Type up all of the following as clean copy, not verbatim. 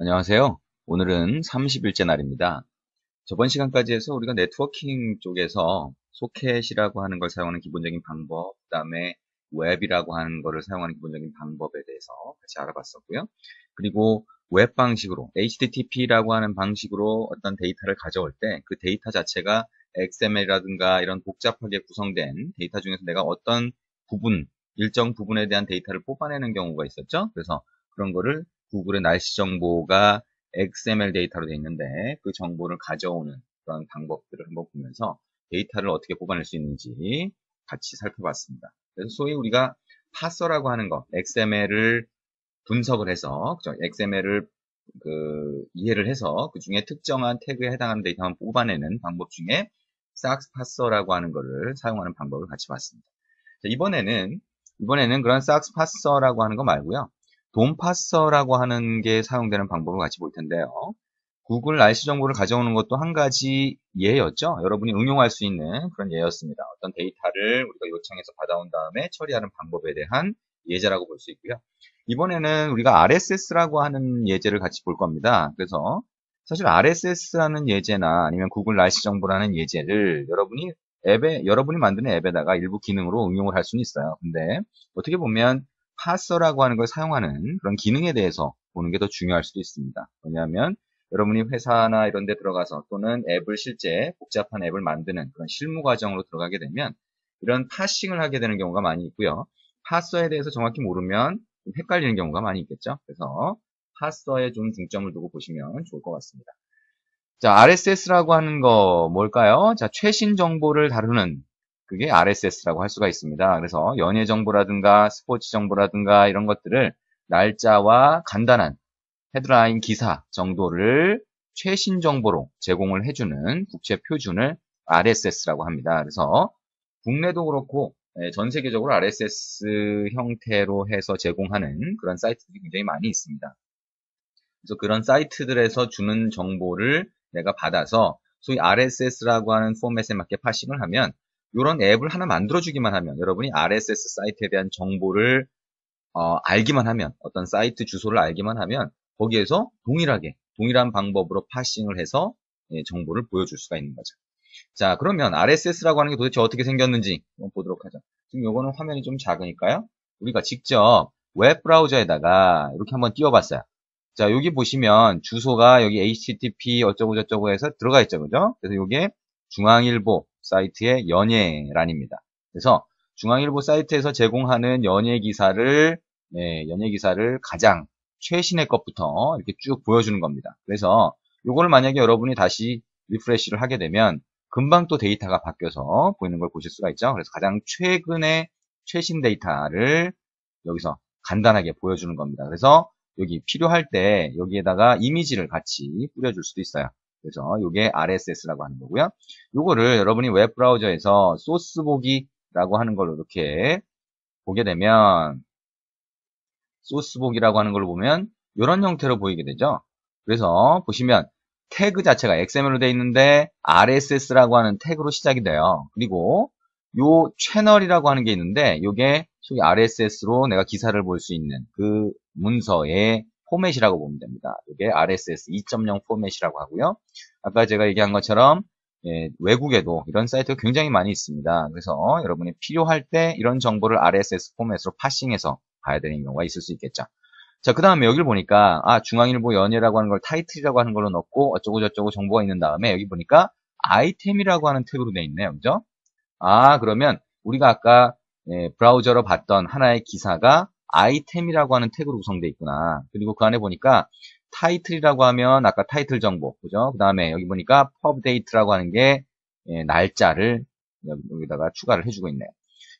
안녕하세요. 오늘은 30일째 날입니다. 저번 시간까지 해서 우리가 네트워킹 쪽에서 소켓이라고 하는 걸 사용하는 기본적인 방법, 그 다음에 웹이라고 하는 거를 사용하는 기본적인 방법에 대해서 같이 알아봤었고요. 그리고 웹 방식으로, HTTP라고 하는 방식으로 어떤 데이터를 가져올 때 그 데이터 자체가 XML이라든가 이런 복잡하게 구성된 데이터 중에서 내가 어떤 부분, 일정 부분에 대한 데이터를 뽑아내는 경우가 있었죠. 그래서 그런 거를 구글의 날씨 정보가 XML 데이터로 되어 있는데 그 정보를 가져오는 그런 방법들을 한번 보면서 데이터를 어떻게 뽑아낼 수 있는지 같이 살펴봤습니다. 그래서 소위 우리가 파서라고 하는 거, XML을 분석을 해서, 그죠? XML을 이해를 해서 그 중에 특정한 태그에 해당하는 데이터만 뽑아내는 방법 중에 삭스 파서라고 하는 거를 사용하는 방법을 같이 봤습니다. 자, 이번에는 그런 삭스 파서라고 하는 거 말고요. 돔 파서라고 하는 게 사용되는 방법을 같이 볼 텐데요. 구글 날씨 정보를 가져오는 것도 한 가지 예였죠. 여러분이 응용할 수 있는 그런 예였습니다. 어떤 데이터를 우리가 요청해서 받아온 다음에 처리하는 방법에 대한 예제라고 볼 수 있고요. 이번에는 우리가 RSS라고 하는 예제를 같이 볼 겁니다. 그래서 사실 RSS라는 예제나 아니면 구글 날씨 정보라는 예제를 여러분이 만드는 앱에다가 일부 기능으로 응용을 할 수는 있어요. 근데 어떻게 보면 파서라고 하는 걸 사용하는 그런 기능에 대해서 보는 게 더 중요할 수도 있습니다. 왜냐하면 여러분이 회사나 이런 데 들어가서 또는 앱을 실제 복잡한 앱을 만드는 그런 실무 과정으로 들어가게 되면 이런 파싱을 하게 되는 경우가 많이 있고요. 파서에 대해서 정확히 모르면 좀 헷갈리는 경우가 많이 있겠죠. 그래서 파서에 좀 중점을 두고 보시면 좋을 것 같습니다. 자, RSS라고 하는 거 뭘까요? 자, 최신 정보를 다루는 그게 RSS라고 할 수가 있습니다. 그래서 연예 정보라든가 스포츠 정보라든가 이런 것들을 날짜와 간단한 헤드라인 기사 정도를 최신 정보로 제공을 해주는 국제 표준을 RSS라고 합니다. 그래서 국내도 그렇고 전 세계적으로 RSS 형태로 해서 제공하는 그런 사이트들이 굉장히 많이 있습니다. 그래서 그런 사이트들에서 주는 정보를 내가 받아서 소위 RSS라고 하는 포맷에 맞게 파싱을 하면 이런 앱을 하나 만들어주기만 하면 여러분이 RSS 사이트에 대한 정보를 알기만 하면 어떤 사이트 주소를 알기만 하면 거기에서 동일한 방법으로 파싱을 해서 정보를 보여줄 수가 있는 거죠. 자, 그러면 RSS라고 하는 게 도대체 어떻게 생겼는지 한번 보도록 하죠. 지금 요거는 화면이 좀 작으니까요. 우리가 직접 웹 브라우저에다가 이렇게 한번 띄워봤어요. 자, 여기 보시면 주소가 여기 http 어쩌고저쩌고 해서 들어가 있죠. 그죠? 그래서 요게 중앙일보 사이트의 연예란입니다. 그래서 중앙일보 사이트에서 제공하는 연예 기사를 가장 최신의 것부터 이렇게 쭉 보여주는 겁니다. 그래서 요거를 만약에 여러분이 다시 리프레시를 하게 되면 금방 또 데이터가 바뀌어서 보이는 걸 보실 수가 있죠. 그래서 가장 최근의 최신 데이터를 여기서 간단하게 보여주는 겁니다. 그래서 여기 필요할 때 여기에다가 이미지를 같이 뿌려줄 수도 있어요. 그래서 이게 RSS라고 하는 거고요. 요거를 여러분이 웹 브라우저에서 소스 보기라고 하는 걸로 이렇게 보게 되면 소스 보기라고 하는 걸 보면 이런 형태로 보이게 되죠. 그래서 보시면 태그 자체가 XML로 되어 있는데 RSS라고 하는 태그로 시작이 돼요. 그리고 요 채널이라고 하는 게 있는데 이게 소위 RSS로 내가 기사를 볼 수 있는 그 문서의 포맷이라고 보면 됩니다. 이게 RSS 2.0 포맷이라고 하고요. 아까 제가 얘기한 것처럼 외국에도 이런 사이트가 굉장히 많이 있습니다. 그래서 여러분이 필요할 때 이런 정보를 RSS 포맷으로 파싱해서 봐야 되는 경우가 있을 수 있겠죠. 자, 그 다음에 여기를 보니까, 중앙일보 연예라고 하는 걸 타이틀이라고 하는 걸로 넣고, 어쩌고저쩌고 정보가 있는 다음에, 여기 보니까, 아이템이라고 하는 태그로 되어 있네요. 그죠? 그러면, 우리가 아까, 브라우저로 봤던 하나의 기사가 아이템이라고 하는 태그로 구성되어 있구나. 그리고 그 안에 보니까, 타이틀이라고 하면, 아까 타이틀 정보. 그죠? 그 다음에 여기 보니까, 펍데이트라고 하는 게, 날짜를 여기다가 추가를 해주고 있네요.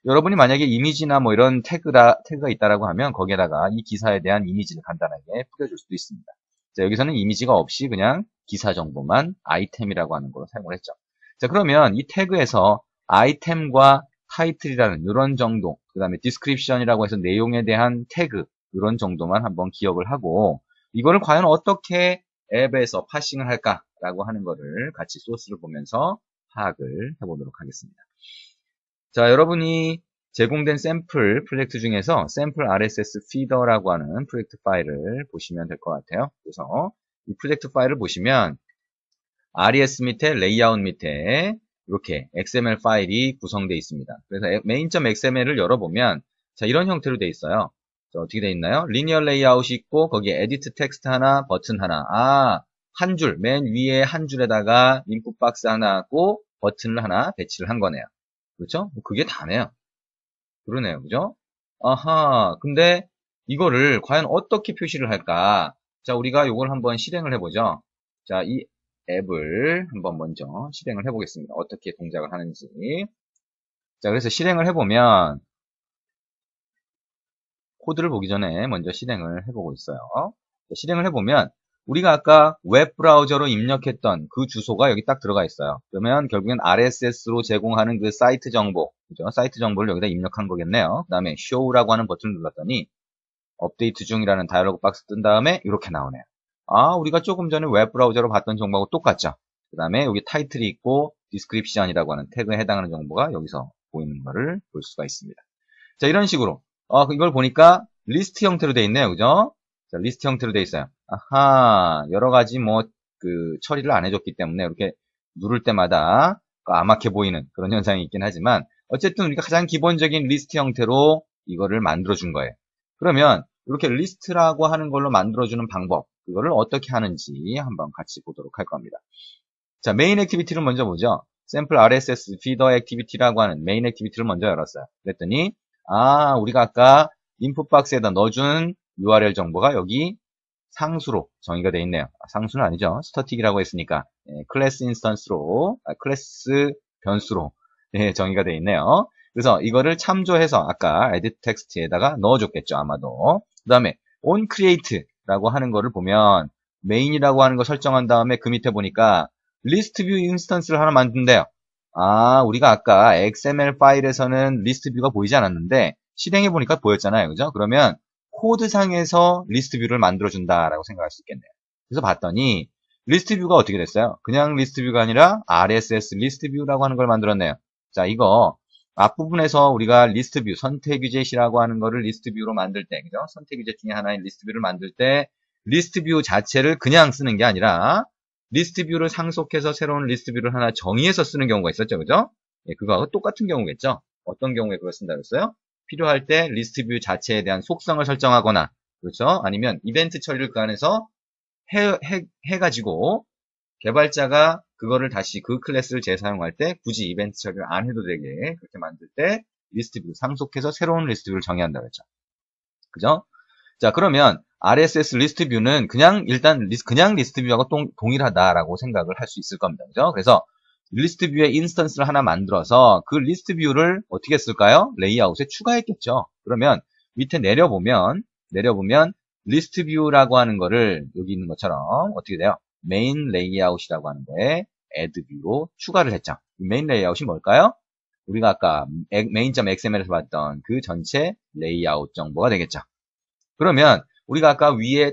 여러분이 만약에 이미지나 뭐 이런 태그가 있다라고 하면 거기에다가 이 기사에 대한 이미지를 간단하게 뿌려줄 수도 있습니다. 자, 여기서는 이미지가 없이 그냥 기사 정보만 아이템이라고 하는 걸로 사용을 했죠. 자, 그러면 이 태그에서 아이템과 타이틀이라는 이런 정도, 그 다음에 디스크립션이라고 해서 내용에 대한 태그, 이런 정도만 한번 기억을 하고, 이거를 과연 어떻게 앱에서 파싱을 할까라고 하는 거를 같이 소스를 보면서 파악을 해보도록 하겠습니다. 자, 여러분이 제공된 샘플 프로젝트 중에서 샘플 RSS 피더라고 하는 프로젝트 파일을 보시면 될 것 같아요. 그래서 이 프로젝트 파일을 보시면 RES 밑에 레이아웃 밑에 이렇게 XML 파일이 구성되어 있습니다. 그래서 main.xml을 열어보면 자, 이런 형태로 되어 있어요. 자, 어떻게 되어 있나요? 리니어 레이아웃이 있고 거기에 에디트 텍스트 하나, 버튼 하나. 한 줄, 맨 위에 한 줄에다가 인풋 박스 하나 하고 버튼을 하나 배치를 한 거네요. 그렇죠? 그게 다네요. 그러네요. 그죠? 아하, 근데 이거를 과연 어떻게 표시를 할까? 자, 우리가 이걸 한번 실행을 해보죠. 자, 이 앱을 한번 먼저 실행을 해보겠습니다. 어떻게 동작을 하는지. 자, 그래서 실행을 해보면 코드를 보기 전에 먼저 실행을 해보고 있어요. 실행을 해보면 우리가 아까 웹 브라우저로 입력했던 그 주소가 여기 딱 들어가 있어요. 그러면 결국엔 RSS로 제공하는 그 사이트 정보, 그죠? 사이트 정보를 여기다 입력한 거겠네요. 그 다음에 show라고 하는 버튼을 눌렀더니 업데이트 중이라는 다이얼로그 박스 뜬 다음에 이렇게 나오네요. 우리가 조금 전에 웹 브라우저로 봤던 정보하고 똑같죠? 그 다음에 여기 타이틀이 있고 디스크립션이라고 하는 태그에 해당하는 정보가 여기서 보이는 것을 볼 수가 있습니다. 자, 이런 식으로 이걸 보니까 리스트 형태로 되어 있네요. 그죠? 자, 리스트 형태로 되어 있어요. 아하, 여러 가지 처리를 안 해줬기 때문에 이렇게 누를 때마다 까맣게 보이는 그런 현상이 있긴 하지만 어쨌든 우리가 가장 기본적인 리스트 형태로 이거를 만들어준 거예요. 그러면 이렇게 리스트라고 하는 걸로 만들어주는 방법, 그거를 어떻게 하는지 한번 같이 보도록 할 겁니다. 자, 메인 액티비티를 먼저 보죠. 샘플 RSS 피더 액티비티라고 하는 메인 액티비티를 먼저 열었어요. 그랬더니 우리가 아까 인풋 박스에다 넣어준 URL 정보가 여기 상수로 정의가 되어 있네요. 상수는 아니죠. 스태틱이라고 했으니까 클래스 인스턴스로, 클래스 변수로 정의가 되어 있네요. 그래서 이거를 참조해서 아까 에디트 텍스트에다가 넣어줬겠죠. 아마도. 그 다음에 on create라고 하는 거를 보면 메인이라고 하는 거 설정한 다음에 그 밑에 보니까 리스트 뷰 인스턴스를 하나 만든대요. 우리가 아까 XML 파일에서는 리스트 뷰가 보이지 않았는데 실행해 보니까 보였잖아요. 그죠? 그러면 코드상에서 리스트 뷰를 만들어준다라고 생각할 수 있겠네요. 그래서 봤더니 리스트 뷰가 어떻게 됐어요? 그냥 리스트 뷰가 아니라 RSS 리스트 뷰라고 하는 걸 만들었네요. 자, 이거 앞부분에서 우리가 리스트 뷰, 선택 위젯이라고 하는 거를 리스트 뷰로 만들 때, 그죠? 선택 위젯 중에 하나인 리스트 뷰를 만들 때 리스트 뷰 자체를 그냥 쓰는 게 아니라 리스트 뷰를 상속해서 새로운 리스트 뷰를 하나 정의해서 쓰는 경우가 있었죠. 그죠? 그거하고 똑같은 경우겠죠? 어떤 경우에 그걸 쓴다 그랬어요? 필요할 때 리스트 뷰 자체에 대한 속성을 설정하거나, 그렇죠? 아니면 이벤트 처리를 그 안에서 해가지고 개발자가 그거를 다시 그 클래스를 재사용할 때 굳이 이벤트 처리를 안 해도 되게 그렇게 만들 때 리스트 뷰 상속해서 새로운 리스트 뷰를 정의한다 그랬죠. 그죠? 자, 그러면 RSS 리스트 뷰는 그냥 리스트 뷰하고 동일하다라고 생각을 할 수 있을 겁니다. 그죠? 그래서 리스트 뷰의 인스턴스를 하나 만들어서 그 리스트 뷰를 어떻게 쓸까요? 레이아웃에 추가했겠죠. 그러면 밑에 내려보면 리스트 뷰라고 하는 거를 여기 있는 것처럼 어떻게 돼요? 메인 레이아웃이라고 하는 거에 add 뷰로 추가를 했죠. 메인 레이아웃이 뭘까요? 우리가 아까 main.xml에서 봤던 그 전체 레이아웃 정보가 되겠죠. 그러면 우리가 아까 위에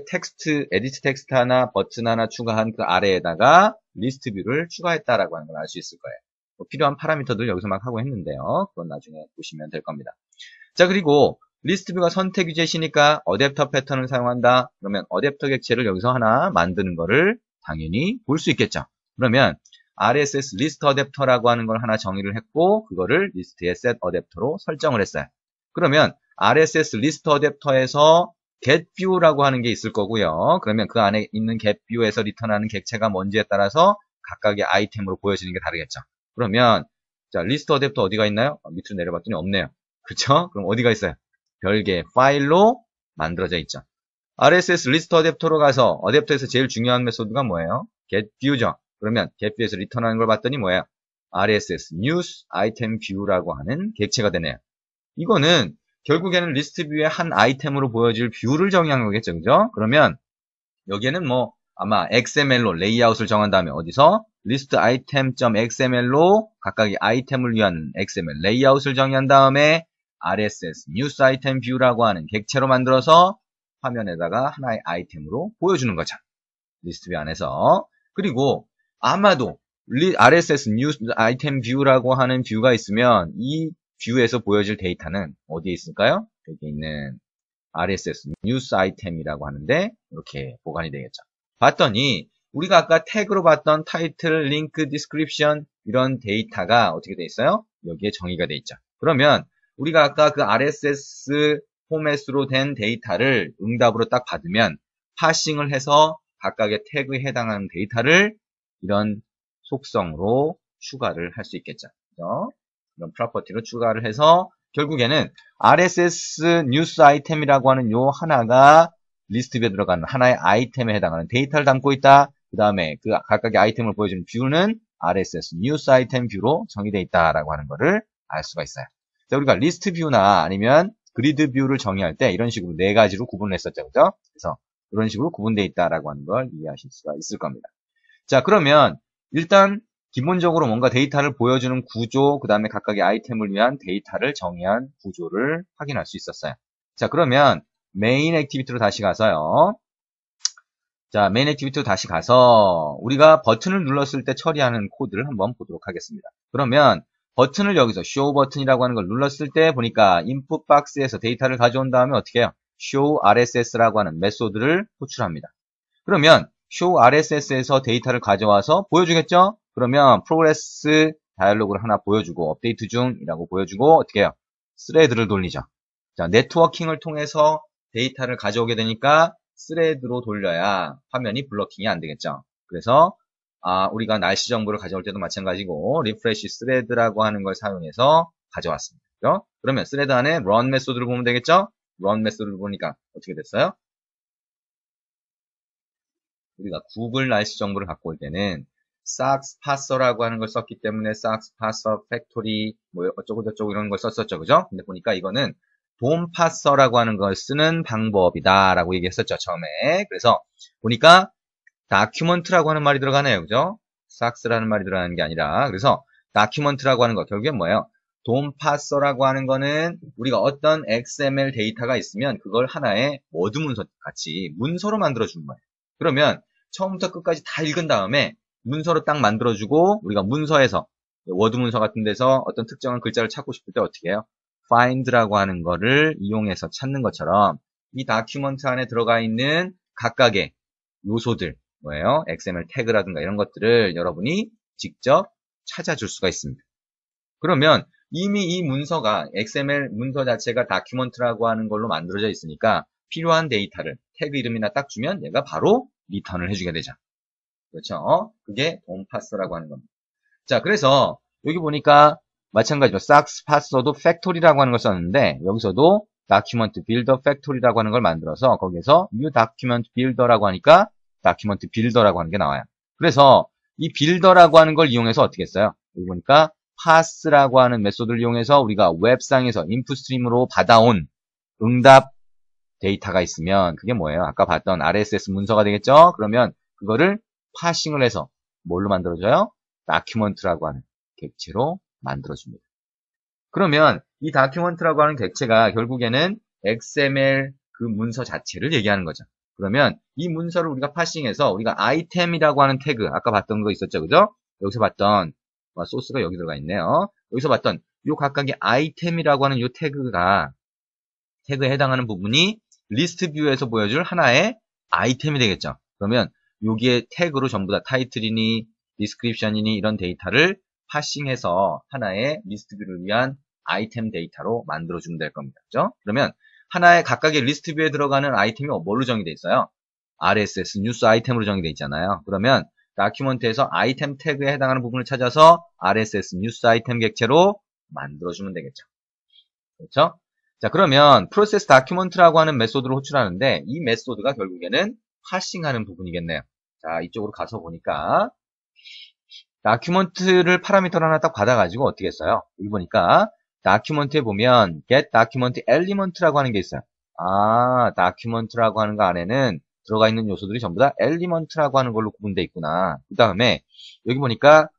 에디트 텍스트 하나, 버튼 하나 추가한 그 아래에다가 리스트 뷰를 추가했다라고 하는 걸 알 수 있을 거예요. 필요한 파라미터들 여기서 막 하고 했는데요. 그건 나중에 보시면 될 겁니다. 자, 그리고 리스트 뷰가 선택 위젯이니까 어댑터 패턴을 사용한다. 그러면 어댑터 객체를 여기서 하나 만드는 거를 당연히 볼 수 있겠죠. 그러면 RSS 리스트 어댑터라고 하는 걸 하나 정의를 했고 그거를 리스트의 set 어댑터로 설정을 했어요. 그러면 RSS 리스트 어댑터에서 getView라고 하는 게 있을 거고요. 그러면 그 안에 있는 getView에서 리턴하는 객체가 뭔지에 따라서 각각의 아이템으로 보여지는 게 다르겠죠. 그러면 자, 리스트 어댑터 어디가 있나요? 밑으로 내려봤더니 없네요. 그렇죠? 그럼 어디가 있어요? 별개 파일로 만들어져 있죠. RSS 리스트 어댑터로 가서 어댑터에서 제일 중요한 메소드가 뭐예요? getView죠. 그러면 getView에서 리턴하는 걸 봤더니 뭐예요? RSS news item view라고 하는 객체가 되네요. 이거는 결국에는 리스트 뷰의 한 아이템으로 보여질 뷰를 정의한 거겠죠. 그죠? 그러면 여기에는 아마 XML로 레이아웃을 정한 다음에 어디서 리스트 item.xml로 각각의 아이템을 위한 XML 레이아웃을 정의한 다음에 RSS news item view라고 하는 객체로 만들어서 화면에다가 하나의 아이템으로 보여주는 거죠. 리스트 뷰 안에서. 그리고 아마도 RSS news item view라고 하는 뷰가 있으면 이 뷰에서 보여질 데이터는 어디에 있을까요? 여기 있는 RSS 뉴스 아이템이라고 하는데 이렇게 보관이 되겠죠. 봤더니 우리가 아까 태그로 봤던 타이틀, 링크, 디스크립션 이런 데이터가 어떻게 돼 있어요? 여기에 정의가 돼 있죠. 그러면 우리가 아까 그 RSS 포맷으로 된 데이터를 응답으로 딱 받으면 파싱을 해서 각각의 태그에 해당하는 데이터를 이런 속성으로 추가를 할 수 있겠죠. 그죠? 이런 프로퍼티로 추가를 해서 결국에는 RSS 뉴스 아이템이라고 하는 요 하나가 리스트 뷰에 들어가는 하나의 아이템에 해당하는 데이터를 담고 있다. 그 다음에 그 각각의 아이템을 보여주는 뷰는 RSS 뉴스 아이템 뷰로 정의되어 있다라고 하는 거를 알 수가 있어요. 자, 우리가 리스트 뷰나 아니면 그리드 뷰를 정의할 때 이런 식으로 네 가지로 구분을 했었죠. 그죠? 그래서 이런 식으로 구분되어 있다라고 하는 걸 이해하실 수가 있을 겁니다. 자, 그러면 일단 기본적으로 뭔가 데이터를 보여주는 구조, 그 다음에 각각의 아이템을 위한 데이터를 정의한 구조를 확인할 수 있었어요. 자, 그러면 메인 액티비티로 다시 가서요. 자, 메인 액티비티로 다시 가서 우리가 버튼을 눌렀을 때 처리하는 코드를 한번 보도록 하겠습니다. 그러면 버튼을 여기서 show 버튼이라고 하는 걸 눌렀을 때 보니까 input 박스에서 데이터를 가져온 다음에 어떻게 해요? show RSS라고 하는 메소드를 호출합니다. 그러면 show RSS에서 데이터를 가져와서 보여주겠죠? 그러면 progress 다이얼로그를 하나 보여주고 업데이트 중이라고 보여주고 어떻게 해요? 스레드를 돌리죠. 자, 네트워킹을 통해서 데이터를 가져오게 되니까 스레드로 돌려야 화면이 블러킹이 안 되겠죠. 그래서 우리가 날씨 정보를 가져올 때도 마찬가지고 리프레시 스레드라고 하는 걸 사용해서 가져왔습니다. 그죠? 그러면 스레드 안에 run 메소드를 보면 되겠죠? run 메소드를 보니까 어떻게 됐어요? 우리가 구글 날씨 정보를 갖고 올 때는 SAX parser라고 하는 걸 썼기 때문에 SAX parser factory 뭐 어쩌고 저쩌고 이런 걸 썼었죠. 그죠? 근데 보니까 이거는 DOM parser라고 하는 걸 쓰는 방법이다 라고 얘기했었죠. 처음에. 그래서 보니까 document라고 하는 말이 들어가네요. 그죠? SAX라는 말이 들어가는 게 아니라 그래서 document라고 하는 거 결국엔 뭐예요? DOM parser라고 하는 거는 우리가 어떤 XML 데이터가 있으면 그걸 하나의 워드 문서 같이 문서로 만들어 주는 거예요. 그러면 처음부터 끝까지 다 읽은 다음에 문서로 딱 만들어주고 우리가 문서에서 워드 문서 같은 데서 어떤 특정한 글자를 찾고 싶을 때 어떻게 해요? find라고 하는 거를 이용해서 찾는 것처럼 이 다큐먼트 안에 들어가 있는 각각의 요소들 뭐예요? XML 태그라든가 이런 것들을 여러분이 직접 찾아줄 수가 있습니다. 그러면 이미 이 문서가 XML 문서 자체가 다큐먼트라고 하는 걸로 만들어져 있으니까 필요한 데이터를 태그 이름이나 딱 주면 얘가 바로 리턴을 해주게 되죠. 그렇죠? 그게 DOM parser라고 하는 겁니다. 자, 그래서 여기 보니까 마찬가지로 SAX parser도 factory라고 하는 걸 썼는데 여기서도 document builder factory라고 하는 걸 만들어서 거기에서 new document builder라고 하니까 document builder라고 하는 게 나와요. 그래서 이 builder라고 하는 걸 이용해서 어떻게 했어요? 여기 보니까 parse라고 하는 메소드를 이용해서 우리가 웹상에서 인풋 스트림으로 받아온 응답 데이터가 있으면 그게 뭐예요? 아까 봤던 RSS 문서가 되겠죠? 그러면 그거를 파싱을 해서 뭘로 만들어줘요? 다큐먼트라고 하는 객체로 만들어줍니다. 그러면 이 다큐먼트라고 하는 객체가 결국에는 XML 그 문서 자체를 얘기하는 거죠. 그러면 이 문서를 우리가 파싱해서 우리가 아이템이라고 하는 태그 아까 봤던 거 있었죠, 그죠? 여기서 봤던 소스가 여기 들어가 있네요. 여기서 봤던 요 각각의 아이템이라고 하는 요 태그에 해당하는 부분이 리스트 뷰에서 보여줄 하나의 아이템이 되겠죠. 그러면 여기에 태그로 전부 다 타이틀이니 디스크립션이니 이런 데이터를 파싱해서 하나의 리스트 뷰를 위한 아이템 데이터로 만들어주면 될 겁니다. 그죠? 그러면 하나의 각각의 리스트 뷰에 들어가는 아이템이 뭘로 정의되어 있어요? RSS 뉴스 아이템으로 정의되어 있잖아요. 그러면 다큐먼트에서 아이템 태그에 해당하는 부분을 찾아서 RSS 뉴스 아이템 객체로 만들어주면 되겠죠. 그렇죠? 자, 그러면 프로세스 다큐먼트라고 하는 메소드를 호출하는데 이 메소드가 결국에는 파싱하는 부분이겠네요. 자, 이쪽으로 가서 보니까 다큐먼트를 파라미터를 하나 딱 받아가지고 어떻게 했어요? 여기 보니까 다큐먼트에 보면 get document element라고 하는 게 있어요. 다큐먼트라고 하는 거 안에는 들어가 있는 요소들이 전부 다 element라고 하는 걸로 구분되어 있구나. 그 다음에 여기 보니까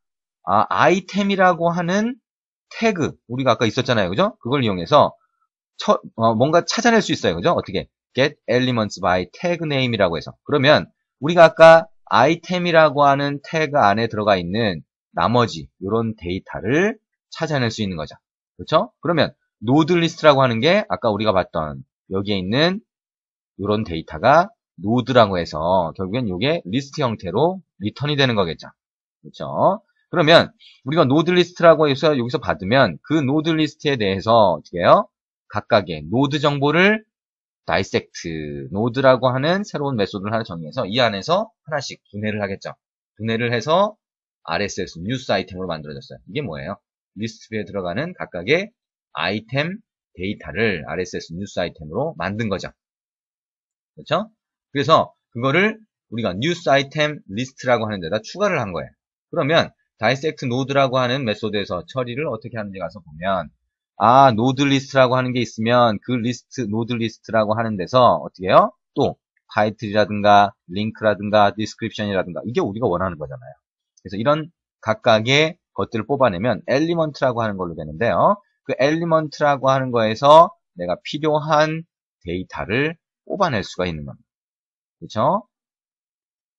아이템이라고 하는 태그 우리가 아까 있었잖아요. 그죠? 그걸 이용해서 뭔가 찾아낼 수 있어요. 그죠? 어떻게? get elements by tag name이라고 해서. 그러면 우리가 아까 아이템이라고 하는 태그 안에 들어가 있는 나머지 이런 데이터를 찾아낼 수 있는 거죠. 그렇죠? 그러면 노드 리스트라고 하는 게 아까 우리가 봤던 여기에 있는 이런 데이터가 노드라고 해서 결국엔 이게 리스트 형태로 리턴이 되는 거겠죠. 그렇죠? 그러면 우리가 노드 리스트라고 해서 여기서 받으면 그 노드 리스트에 대해서 어떻게 해요? 각각의 노드 정보를 dissect 노드라고 하는 새로운 메소드를 하나 정의해서 이 안에서 하나씩 분해를 하겠죠. 분해를 해서 RSS 뉴스 아이템으로 만들어졌어요. 이게 뭐예요? 리스트 뷰에 들어가는 각각의 아이템 데이터를 RSS 뉴스 아이템으로 만든 거죠. 그렇죠? 그래서 그거를 우리가 뉴스 아이템 리스트라고 하는 데다 추가를 한 거예요. 그러면 dissect 노드라고 하는 메소드에서 처리를 어떻게 하는지 가서 보면 노드 리스트라고 하는 게 있으면 그 리스트, 노드 리스트라고 하는 데서 어떻게 해요? 또 타이틀이라든가 링크라든가 디스크립션이라든가 이게 우리가 원하는 거잖아요. 그래서 이런 각각의 것들을 뽑아내면 엘리먼트라고 하는 걸로 되는데요. 그 엘리먼트라고 하는 거에서 내가 필요한 데이터를 뽑아낼 수가 있는 겁니다. 그렇죠?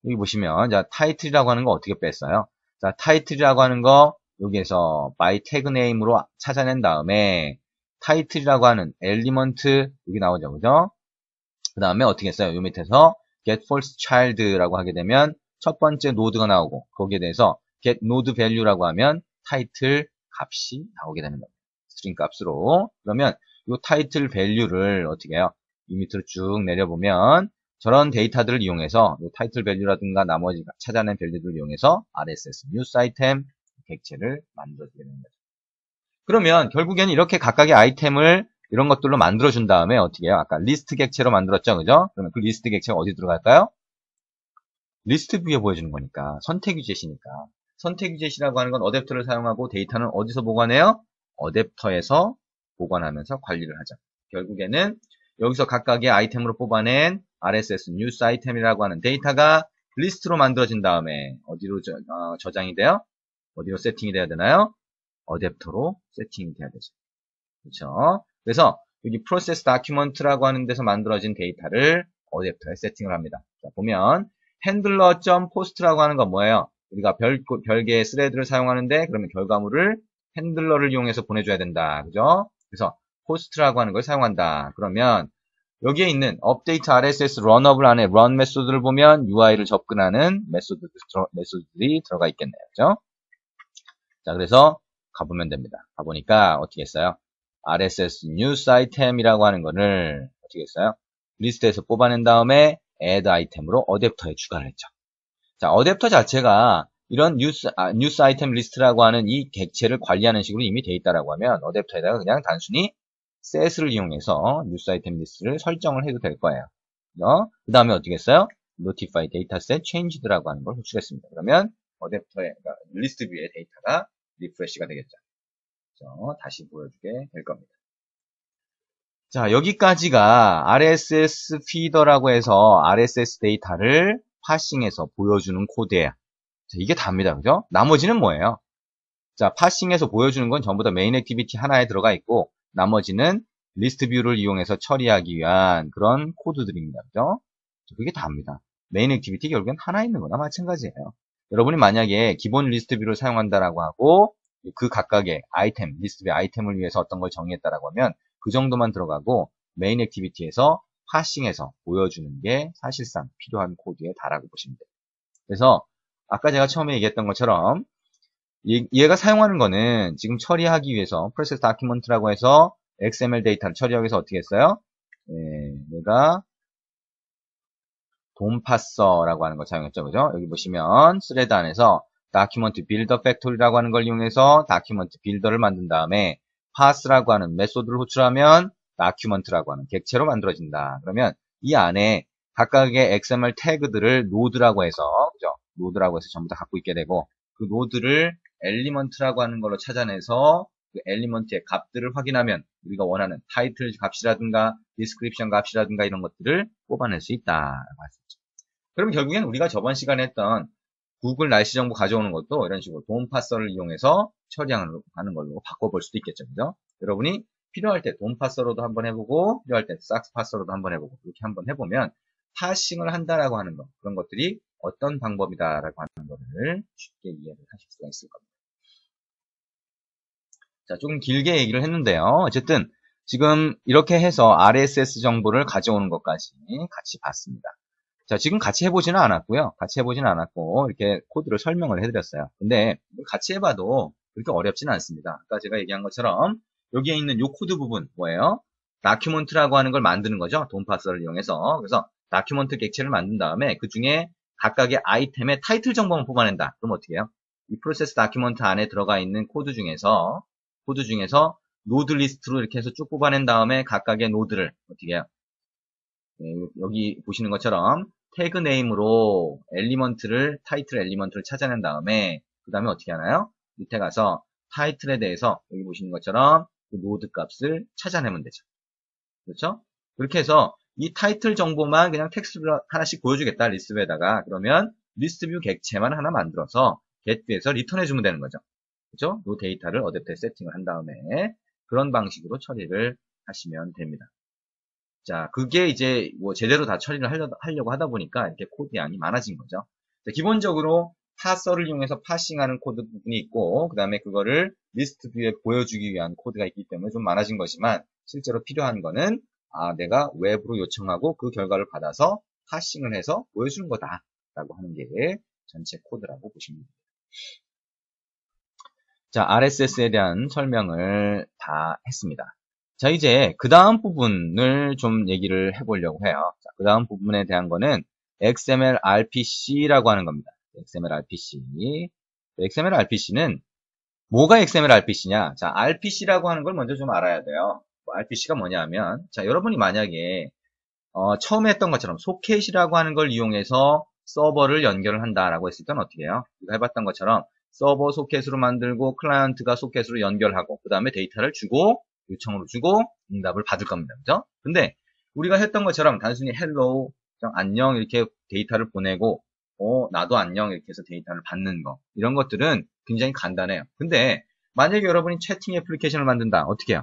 여기 보시면 자 타이틀이라고 하는 거 어떻게 뺐어요? 자 타이틀이라고 하는 거 여기에서 by tag name으로 찾아낸 다음에 타이틀이라고 하는 엘리먼트 여기 나오죠, 그죠? 그 다음에 어떻게 했어요? 요 밑에서 get false child라고 하게 되면 첫 번째 노드가 나오고 거기에 대해서 get node value라고 하면 타이틀 값이 나오게 되는 겁니다. 스트링 값으로. 그러면 이 타이틀 value를 어떻게 해요? 이 밑으로 쭉 내려보면 저런 데이터들을 이용해서 타이틀 밸류라든가 나머지 찾아낸 밸류들을 이용해서 RSS 뉴스 아이템 객체를 만들어주게 되는 거죠. 그러면 결국에는 이렇게 각각의 아이템을 이런 것들로 만들어준 다음에 어떻게 해요? 아까 리스트 객체로 만들었죠, 그죠? 그러면 그 리스트 객체가 어디 들어갈까요? 리스트 뷰에 보여주는 거니까 선택 위젯이니까 선택 위젯이라고 하는 건 어댑터를 사용하고 데이터는 어디서 보관해요? 어댑터에서 보관하면서 관리를 하죠. 결국에는 여기서 각각의 아이템으로 뽑아낸 RSS 뉴스 아이템이라고 하는 데이터가 리스트로 만들어진 다음에 어디로 저장이 돼요? 어디로 세팅이 돼야 되나요? 어댑터로 세팅이 돼야 되죠. 그렇죠? 그래서 여기 프로세스 다큐먼트라고 하는 데서 만들어진 데이터를 어댑터에 세팅을 합니다. 자, 보면 handler.post라고 하는 건 뭐예요? 우리가 별개의 스레드를 사용하는데 그러면 결과물을 핸들러를 이용해서 보내줘야 된다. 그죠? 그래서 post라고 하는 걸 사용한다. 그러면 여기에 있는 update RSS runup을 안에 run 메소드를 보면 UI를 접근하는 메소드들이 들어가 있겠네요. 그죠? 자, 그래서 가보면 됩니다. 가보니까 어떻게 했어요? RSS 뉴스 아이템이라고 하는 거를 어떻게 했어요? 리스트에서 뽑아낸 다음에 add 아이템으로 어댑터에 추가를 했죠. 자, 어댑터 자체가 이런 뉴스 아이템 리스트라고 하는 이 객체를 관리하는 식으로 이미 돼 있다라고 하면 어댑터에다가 그냥 단순히 set을 이용해서 뉴스 아이템 리스트를 설정을 해도 될 거예요. 그 다음에 어떻게 했어요? notify dataset changed라고 하는 걸 호출했습니다. 그러면 어댑터에, 그러니까 리스트 뷰의 데이터가 리프레시가 되겠죠. 그래서 다시 보여주게 될 겁니다. 자, 여기까지가 RSS 피더라고 해서 RSS 데이터를 파싱해서 보여주는 코드예요. 자, 이게 답니다. 그죠? 나머지는 뭐예요? 자, 파싱해서 보여주는 건 전부 다 메인 액티비티 하나에 들어가 있고 나머지는 리스트 뷰를 이용해서 처리하기 위한 그런 코드들입니다. 그죠? 그게 답니다. 메인 액티비티 결국엔 하나 있는 거나 마찬가지예요. 여러분이 만약에 기본 리스트 뷰를 사용한다라고 하고 그 각각의 아이템, 리스트 뷰 아이템을 위해서 어떤 걸 정의했다라고 하면 그 정도만 들어가고 메인 액티비티에서 파싱해서 보여주는 게 사실상 필요한 코드에 달하고 보시면 돼요. 그래서 아까 제가 처음에 얘기했던 것처럼 얘가 사용하는 거는 지금 처리하기 위해서 프로세스 다큐먼트라고 해서 XML 데이터를 처리하기 위해서 어떻게 했어요? 얘가 돔파서라고 하는 걸 사용했죠. 그죠? 여기 보시면 스레드 안에서 다큐먼트 빌더 팩토리라고 하는 걸 이용해서 다큐먼트 빌더를 만든 다음에 파스라고 하는 메소드를 호출하면 다큐먼트라고 하는 객체로 만들어진다. 그러면 이 안에 각각의 XML 태그들을 노드라고 해서 그죠? 노드라고 해서 전부 다 갖고 있게 되고 그 노드를 엘리먼트라고 하는 걸로 찾아내서 그 엘리먼트의 값들을 확인하면 우리가 원하는 타이틀 값이라든가 디스크립션 값이라든가 이런 것들을 뽑아낼 수 있다라고 할 수 있죠. 그럼 결국엔 우리가 저번 시간에 했던 구글 날씨 정보 가져오는 것도 이런 식으로 돔파서를 이용해서 처리하는 걸로 바꿔볼 수도 있겠죠. 그죠? 여러분이 필요할 때 돔파서로도 한번 해보고 필요할 때 삭스파서로도 한번 해보고 그렇게 한번 해보면 파싱을 한다라고 하는 것 그런 것들이 어떤 방법이다라고 하는 것을 쉽게 이해를 하실 수가 있을 겁니다. 자, 조금 길게 얘기를 했는데요. 어쨌든 지금 이렇게 해서 RSS 정보를 가져오는 것까지 같이 봤습니다. 자, 지금 같이 해보지는 않았고요. 같이 해보지는 않았고 이렇게 코드를 설명을 해드렸어요. 근데 같이 해봐도 그렇게 어렵지는 않습니다. 아까 제가 얘기한 것처럼 여기에 있는 이 코드 부분 뭐예요? 다큐먼트라고 하는 걸 만드는 거죠. 돔파서를 이용해서. 그래서 다큐먼트 객체를 만든 다음에 그 중에 각각의 아이템의 타이틀 정보만 뽑아낸다. 그럼 어떻게 해요? 이 프로세스 다큐먼트 안에 들어가 있는 코드 중에서 노드 리스트로 이렇게 해서 쭉 뽑아낸 다음에 각각의 노드를 어떻게 해요? 네, 여기 보시는 것처럼 태그 네임으로 타이틀 엘리먼트를 찾아낸 다음에 그 다음에 어떻게 하나요? 밑에 가서 타이틀에 대해서 여기 보시는 것처럼 그 노드 값을 찾아내면 되죠. 그렇죠? 그렇게 해서 이 타이틀 정보만 그냥 텍스트로 하나씩 보여주겠다, 리스트뷰에다가. 그러면 리스트뷰 객체만 하나 만들어서 get뷰에서 리턴해주면 되는 거죠. 그죠? 이 데이터를 어댑터에 세팅을 한 다음에 그런 방식으로 처리를 하시면 됩니다. 자, 그게 이제 뭐 제대로 다 처리를 하려고 하다 보니까 이렇게 코드 양이 많아진 거죠. 자, 기본적으로 파서를 이용해서 파싱하는 코드 부분이 있고, 그 다음에 그거를 리스트 뷰에 보여주기 위한 코드가 있기 때문에 좀 많아진 거지만, 실제로 필요한 거는, 내가 웹으로 요청하고 그 결과를 받아서 파싱을 해서 보여주는 거다. 라고 하는 게 전체 코드라고 보시면 됩니다. 자, RSS에 대한 설명을 다 했습니다. 자, 이제 그 다음 부분을 좀 얘기를 해보려고 해요. 자, 그 다음 부분에 대한 거는 XML RPC라고 하는 겁니다. XML RPC. XML RPC는 뭐가 XML RPC냐? 자, RPC라고 하는 걸 먼저 좀 알아야 돼요. RPC가 뭐냐 하면, 자, 여러분이 만약에 처음에 했던 것처럼 소켓이라고 하는 걸 이용해서 서버를 연결을 한다라고 했을 때는 어떻게 해요? 우리가 해봤던 것처럼 서버 소켓으로 만들고 클라이언트가 소켓으로 연결하고 그 다음에 데이터를 주고 요청으로 주고 응답을 받을 겁니다. 그죠? 근데 우리가 했던 것처럼 단순히 헬로우, 안녕 이렇게 데이터를 보내고 나도 안녕 이렇게 해서 데이터를 받는 거 이런 것들은 굉장히 간단해요. 근데 만약에 여러분이 채팅 애플리케이션을 만든다. 어떻게 해요?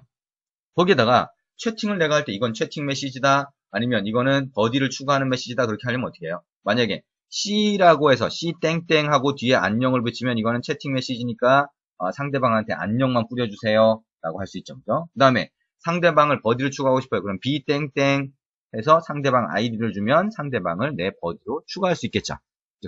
거기에다가 채팅을 내가 할 때 이건 채팅 메시지다 아니면 이거는 버디를 추가하는 메시지다 그렇게 하려면 어떻게 해요? 만약에 C라고 해서 C 땡땡 하고 뒤에 안녕을 붙이면 이거는 채팅 메시지니까 상대방한테 안녕만 뿌려주세요 라고 할 수 있죠. 그죠? 그 다음에 상대방을 버디를 추가하고 싶어요. 그럼 B 땡땡 해서 상대방 아이디를 주면 상대방을 내 버디로 추가할 수 있겠죠.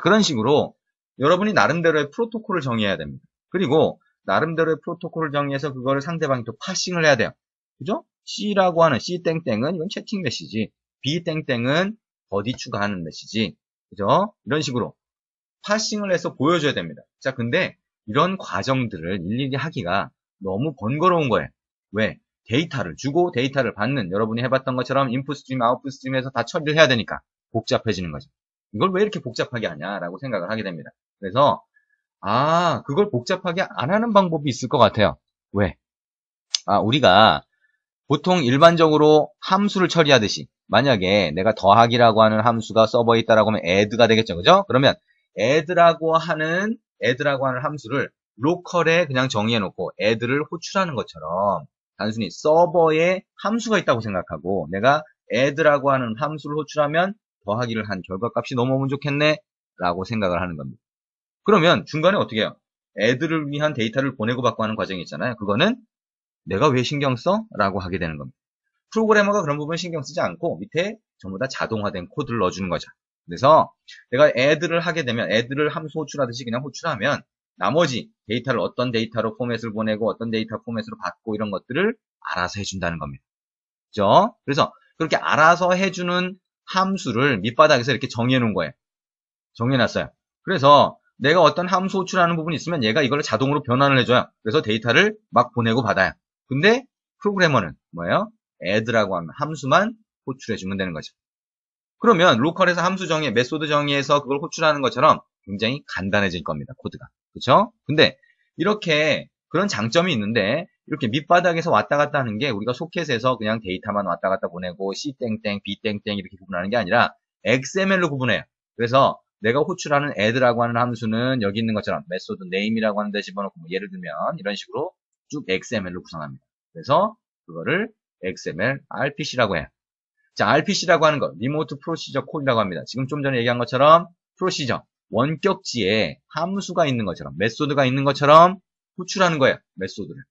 그런 식으로 여러분이 나름대로의 프로토콜을 정의해야 됩니다. 그리고 나름대로의 프로토콜을 정의해서 그거를 상대방이 또 파싱을 해야 돼요. 그죠? C라고 하는 C 땡땡은 이건 채팅 메시지. B 땡땡은 버디 추가하는 메시지. 그죠? 이런 식으로 파싱을 해서 보여줘야 됩니다. 자, 근데 이런 과정들을 일일이 하기가 너무 번거로운 거예요. 왜? 데이터를 주고 데이터를 받는 여러분이 해봤던 것처럼 인풋 스트림, 아웃풋 스트림에서 다 처리를 해야 되니까 복잡해지는 거죠. 이걸 왜 이렇게 복잡하게 하냐라고 생각을 하게 됩니다. 그래서 그걸 복잡하게 안 하는 방법이 있을 것 같아요. 왜? 우리가 보통 일반적으로 함수를 처리하듯이 만약에 내가 더하기라고 하는 함수가 서버에 있다라고 하면 add가 되겠죠. 그죠? 그러면 add라고 하는 함수를 로컬에 그냥 정의해 놓고 add를 호출하는 것처럼 단순히 서버에 함수가 있다고 생각하고 내가 add라고 하는 함수를 호출하면 더하기를 한 결과값이 넘어오면 좋겠네 라고 생각을 하는 겁니다. 그러면 중간에 어떻게 해요? add를 위한 데이터를 보내고 받고 하는 과정이 있잖아요. 그거는 내가 왜 신경 써? 라고 하게 되는 겁니다. 프로그래머가 그런 부분 신경 쓰지 않고 밑에 전부 다 자동화된 코드를 넣어주는 거죠. 그래서 내가 add를 하게 되면 add를 함수 호출하듯이 그냥 호출하면 나머지 데이터를 어떤 데이터로 포맷을 보내고 어떤 데이터 포맷으로 받고 이런 것들을 알아서 해준다는 겁니다. 그죠? 그래서 그렇게 알아서 해주는 함수를 밑바닥에서 이렇게 정의해 놓은 거예요. 정해놨어요. 그래서 내가 어떤 함수 호출하는 부분이 있으면 얘가 이걸 자동으로 변환을 해줘요. 그래서 데이터를 막 보내고 받아요. 근데 프로그래머는 뭐예요? add라고 하는 함수만 호출해주면 되는 거죠. 그러면 로컬에서 함수 정의, 메소드 정의해서 그걸 호출하는 것처럼 굉장히 간단해질 겁니다. 코드가. 그렇죠? 근데 이렇게 그런 장점이 있는데 이렇게 밑바닥에서 왔다 갔다 하는 게 우리가 소켓에서 그냥 데이터만 왔다 갔다 보내고 C 땡땡, B 땡땡 이렇게 구분하는 게 아니라 XML로 구분해요. 그래서 내가 호출하는 add라고 하는 함수는 여기 있는 것처럼 메소드 name이라고 하는 데 집어넣고 예를 들면 이런 식으로 쭉 XML로 구성합니다. 그래서 그거를 XML RPC라고 해요. 자, RPC라고 하는 거, 리모트 프로시저 콜이라고 합니다. 지금 좀 전에 얘기한 것처럼 프로시저, 원격지에 함수가 있는 것처럼, 메소드가 있는 것처럼 호출하는 거예요. 메소드를.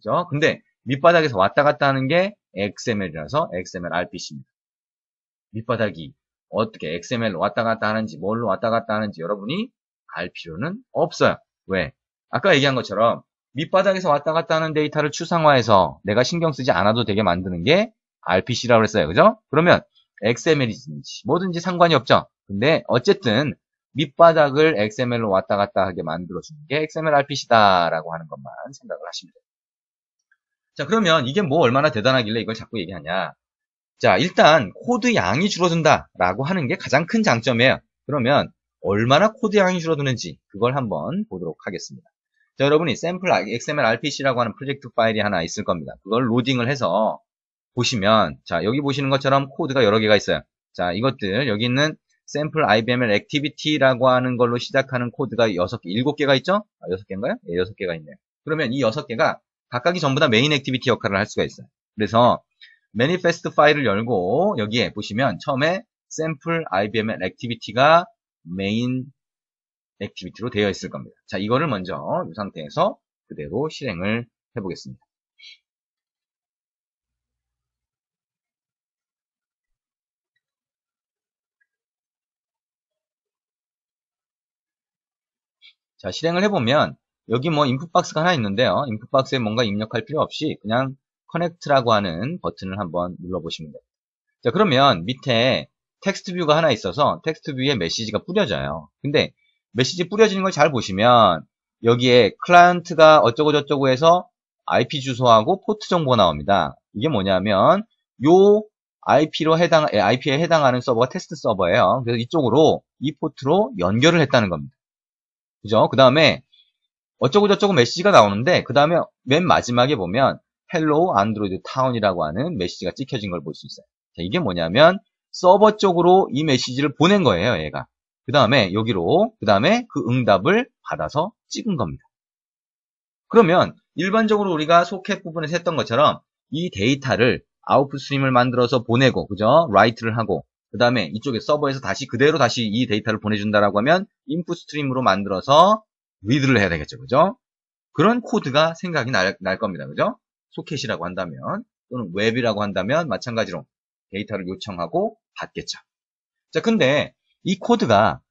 그죠? 근데 밑바닥에서 왔다 갔다 하는 게 XML이라서 XML RPC입니다. 밑바닥이 어떻게 XML로 왔다 갔다 하는지, 뭘로 왔다 갔다 하는지 여러분이 알 필요는 없어요. 왜? 아까 얘기한 것처럼 밑바닥에서 왔다 갔다 하는 데이터를 추상화해서 내가 신경 쓰지 않아도 되게 만드는 게 RPC라고 했어요. 그죠? 그러면 XML이든지 뭐든지 상관이 없죠. 근데 어쨌든 밑바닥을 XML로 왔다 갔다 하게 만들어주는 게 XML RPC다라고 하는 것만 생각을 하시면 돼요. 자, 그러면 이게 뭐 얼마나 대단하길래 이걸 자꾸 얘기하냐. 자, 일단 코드 양이 줄어든다라고 하는 게 가장 큰 장점이에요. 그러면 얼마나 코드 양이 줄어드는지 그걸 한번 보도록 하겠습니다. 자, 여러분이 샘플 XML RPC라고 하는 프로젝트 파일이 하나 있을 겁니다. 그걸 로딩을 해서 보시면, 자, 여기 보시는 것처럼 코드가 여러 개가 있어요. 자, 이것들 여기 있는 샘플 IBML 액티비티라고 하는 걸로 시작하는 코드가 6개, 7개가 있죠? 6개인가요? 네, 6개가 있네요. 그러면 이 6개가 각각이 전부 다 메인 액티비티 역할을 할 수가 있어요. 그래서 매니페스트 파일을 열고 여기에 보시면 처음에 샘플 IBML 액티비티가 메인 액티비티로 되어 있을 겁니다. 자, 이거를 먼저 이 상태에서 그대로 실행을 해보겠습니다. 자, 실행을 해보면 여기 뭐 인풋 박스가 하나 있는데요. 인풋 박스에 뭔가 입력할 필요 없이 그냥 커넥트라고 하는 버튼을 한번 눌러보시면 돼요. 자, 그러면 밑에 텍스트 뷰가 하나 있어서 텍스트 뷰에 메시지가 뿌려져요. 근데 메시지 뿌려지는 걸 잘 보시면 여기에 클라이언트가 어쩌고 저쩌고 해서 IP 주소하고 포트 정보가 나옵니다. 이게 뭐냐면 요 IP에 해당하는 서버가 테스트 서버예요. 그래서 이쪽으로 이 포트로 연결을 했다는 겁니다. 그죠? 그 다음에 어쩌고 저쩌고 메시지가 나오는데 그 다음에 맨 마지막에 보면 Hello Android Town이라고 하는 메시지가 찍혀진 걸 볼 수 있어요. 자, 이게 뭐냐면 서버 쪽으로 이 메시지를 보낸 거예요, 얘가. 그 다음에 여기로 그 다음에 그 응답을 받아서 찍은 겁니다. 그러면 일반적으로 우리가 소켓 부분에서 했던 것처럼 이 데이터를 아웃풋 스트림을 만들어서 보내고, 그죠? 라이트를 하고, 그 다음에 이쪽에 서버에서 그대로 다시 이 데이터를 보내준다라고 하면 인풋 스트림으로 만들어서 리드를 해야 되겠죠, 그죠? 그런 코드가 생각이 날 겁니다, 그죠? 소켓이라고 한다면, 또는 웹이라고 한다면 마찬가지로 데이터를 요청하고 받겠죠. 자, 근데 이 코드가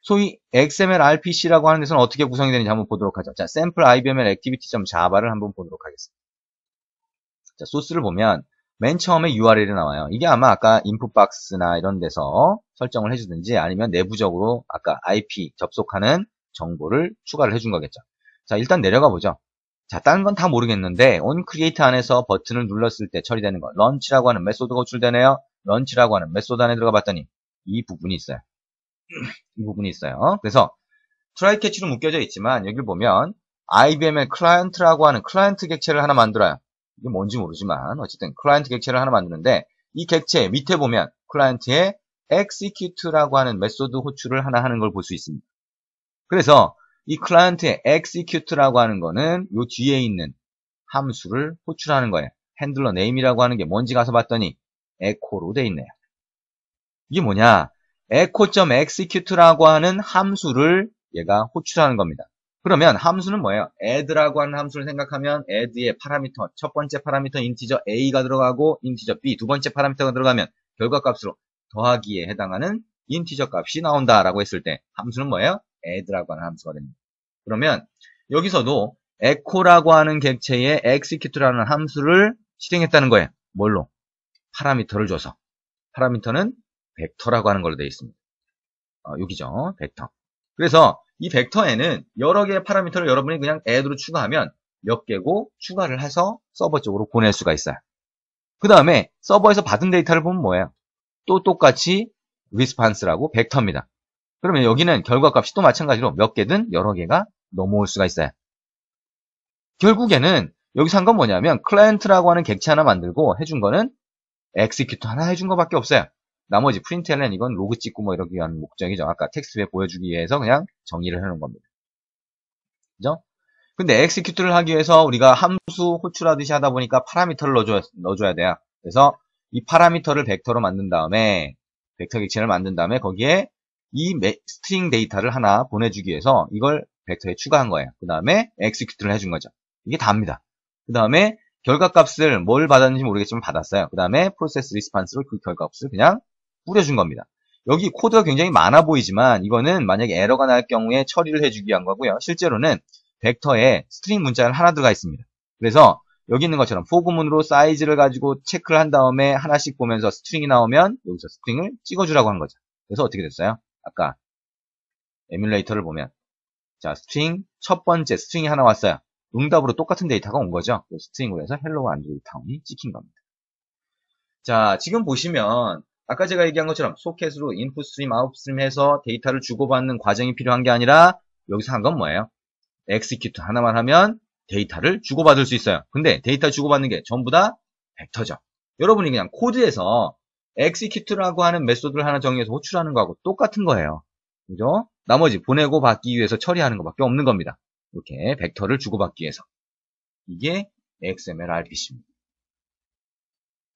소위 XML RPC라고 하는 데서는 어떻게 구성이 되는지 한번 보도록 하죠. 자, sample IBML activity.java를 한번 보도록 하겠습니다. 자, 소스를 보면 맨 처음에 URL이 나와요. 이게 아마 아까 인풋박스나 이런 데서 설정을 해주든지 아니면 내부적으로 아까 IP 접속하는 정보를 추가를 해준 거겠죠. 자, 일단 내려가 보죠. 자, 다른 건 다 모르겠는데 onCreate 안에서 버튼을 눌렀을 때 처리되는 거 런치라고 하는 메소드가 호출되네요. 런치라고 하는 메소드 안에 들어가 봤더니 이 부분이 있어요. 이 부분이 있어요. 그래서 트라이 캐치로 묶여져 있지만 여기를 보면 IBML 클라이언트라고 하는 클라이언트 객체를 하나 만들어요. 이게 뭔지 모르지만 어쨌든 클라이언트 객체를 하나 만드는데 이 객체 밑에 보면 클라이언트의 execute라고 하는 메소드 호출을 하나 하는 걸 볼 수 있습니다. 그래서 이 클라이언트의 execute라고 하는 거는 요 뒤에 있는 함수를 호출하는 거예요. 핸들러 name이라고 하는 게 뭔지 가서 봤더니 echo로 돼 있네요. 이게 뭐냐? echo.execute라고 하는 함수를 얘가 호출하는 겁니다. 그러면 함수는 뭐예요? add라고 하는 함수를 생각하면 add의 파라미터, 첫 번째 파라미터 인티저 a가 들어가고 인티저 b, 두 번째 파라미터가 들어가면 결과값으로 더하기에 해당하는 인티저 값이 나온다라고 했을 때 함수는 뭐예요? add라고 하는 함수가 됩니다. 그러면 여기서도 echo라고 하는 객체에 execute라는 함수를 실행했다는 거예요. 뭘로? 파라미터를 줘서. 파라미터는 벡터라고 하는 걸로 되어 있습니다. 여기죠. 벡터. 그래서 이 벡터에는 여러 개의 파라미터를 여러분이 그냥 add로 추가하면 몇 개고 추가를 해서 서버 쪽으로 보낼 수가 있어요. 그 다음에 서버에서 받은 데이터를 보면 뭐예요? 또 똑같이 response라고 벡터입니다. 그러면 여기는 결과값이 또 마찬가지로 몇 개든 여러 개가 넘어올 수가 있어요. 결국에는 여기서 한 건 뭐냐면 클라이언트라고 하는 객체 하나 만들고 해준 거는 execute 하나 해준 것밖에 없어요. 나머지 println 이건 로그 찍고 뭐 이러기 위한 목적이죠. 아까 텍스트에 보여주기 위해서 그냥 정의를 해놓은 겁니다. 그죠? 근데 execute를 하기 위해서 우리가 함수 호출하듯이 하다 보니까 파라미터를 넣어줘야 돼요. 그래서 이 파라미터를 벡터로 만든 다음에 벡터 객체를 만든 다음에 거기에 이 스트링 데이터를 하나 보내주기 위해서 이걸 벡터에 추가한 거예요. 그 다음에 execute를 해준 거죠. 이게 다입니다. 그 다음에 결과값을 뭘 받았는지 모르겠지만 받았어요. 그 다음에 프로세스 리스판스로 그 결과값을 그냥 뿌려준 겁니다. 여기 코드가 굉장히 많아 보이지만 이거는 만약에 에러가 날 경우에 처리를 해주기 위한 거고요. 실제로는 벡터에 스트링 문자가 하나 들어가 있습니다. 그래서 여기 있는 것처럼 for 구문으로 사이즈를 가지고 체크를 한 다음에 하나씩 보면서 스트링이 나오면 여기서 스트링을 찍어주라고 한 거죠. 그래서 어떻게 됐어요? 아까 에뮬레이터를 보면 자 스트링 첫 번째 스트링이 하나 왔어요. 응답으로 똑같은 데이터가 온 거죠. 스트링으로 해서 헬로우 안드로이드 타운이 찍힌 겁니다. 자 지금 보시면 아까 제가 얘기한 것처럼 소켓으로 인풋 스트림, 아웃 스트림 해서 데이터를 주고받는 과정이 필요한 게 아니라 여기서 한 건 뭐예요? execute 하나만 하면 데이터를 주고받을 수 있어요. 근데 데이터 주고받는 게 전부 다 벡터죠. 여러분이 그냥 코드에서 execute라고 하는 메소드를 하나 정의해서 호출하는 거하고 똑같은 거예요. 그죠? 나머지 보내고 받기 위해서 처리하는 것밖에 없는 겁니다. 이렇게 벡터를 주고받기 위해서. 이게 XML RPC입니다.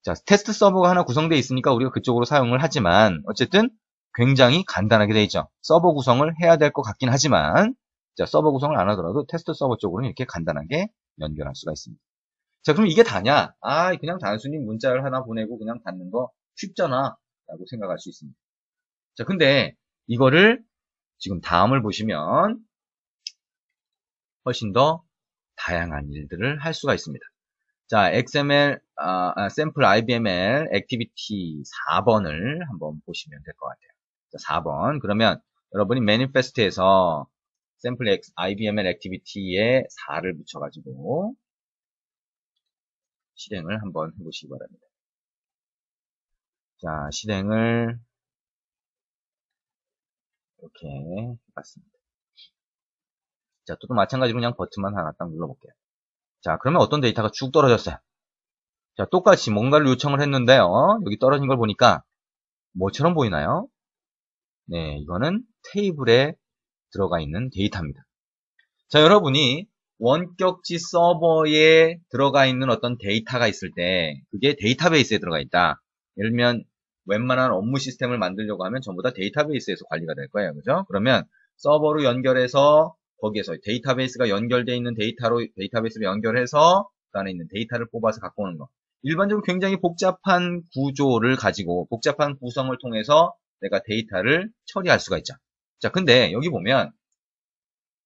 자, 테스트 서버가 하나 구성되어 있으니까 우리가 그쪽으로 사용을 하지만 어쨌든 굉장히 간단하게 되어 있죠. 서버 구성을 해야 될 것 같긴 하지만 자, 서버 구성을 안 하더라도 테스트 서버 쪽으로는 이렇게 간단하게 연결할 수가 있습니다. 자, 그럼 이게 다냐? 아, 그냥 단순히 문자를 하나 보내고 그냥 받는 거 쉽잖아 라고 생각할 수 있습니다. 자, 근데 이거를 지금 다음을 보시면 훨씬 더 다양한 일들을 할 수가 있습니다. 자, XML, 샘플 IBML 액티비티 4번을 한번 보시면 될 것 같아요. 자, 4번. 그러면 여러분이 매니페스트에서 샘플 IBML 액티비티에 4를 붙여가지고 실행을 한번 해보시기 바랍니다. 자, 실행을 이렇게 해봤습니다. 자, 또 마찬가지로 그냥 버튼만 하나 딱 눌러볼게요. 자, 그러면 어떤 데이터가 쭉 떨어졌어요. 자, 똑같이 뭔가를 요청을 했는데요. 여기 떨어진 걸 보니까 뭐처럼 보이나요? 네, 이거는 테이블에 들어가 있는 데이터입니다. 자, 여러분이 원격지 서버에 들어가 있는 어떤 데이터가 있을 때 그게 데이터베이스에 들어가 있다. 예를 들면 웬만한 업무 시스템을 만들려고 하면 전부 다 데이터베이스에서 관리가 될 거예요. 그죠? 그러면 서버로 연결해서 거기에서 데이터베이스가 연결되어 있는 데이터베이스로 연결해서 그 안에 있는 데이터를 뽑아서 갖고 오는 거. 일반적으로 굉장히 복잡한 구조를 가지고 복잡한 구성을 통해서 내가 데이터를 처리할 수가 있죠. 자, 근데 여기 보면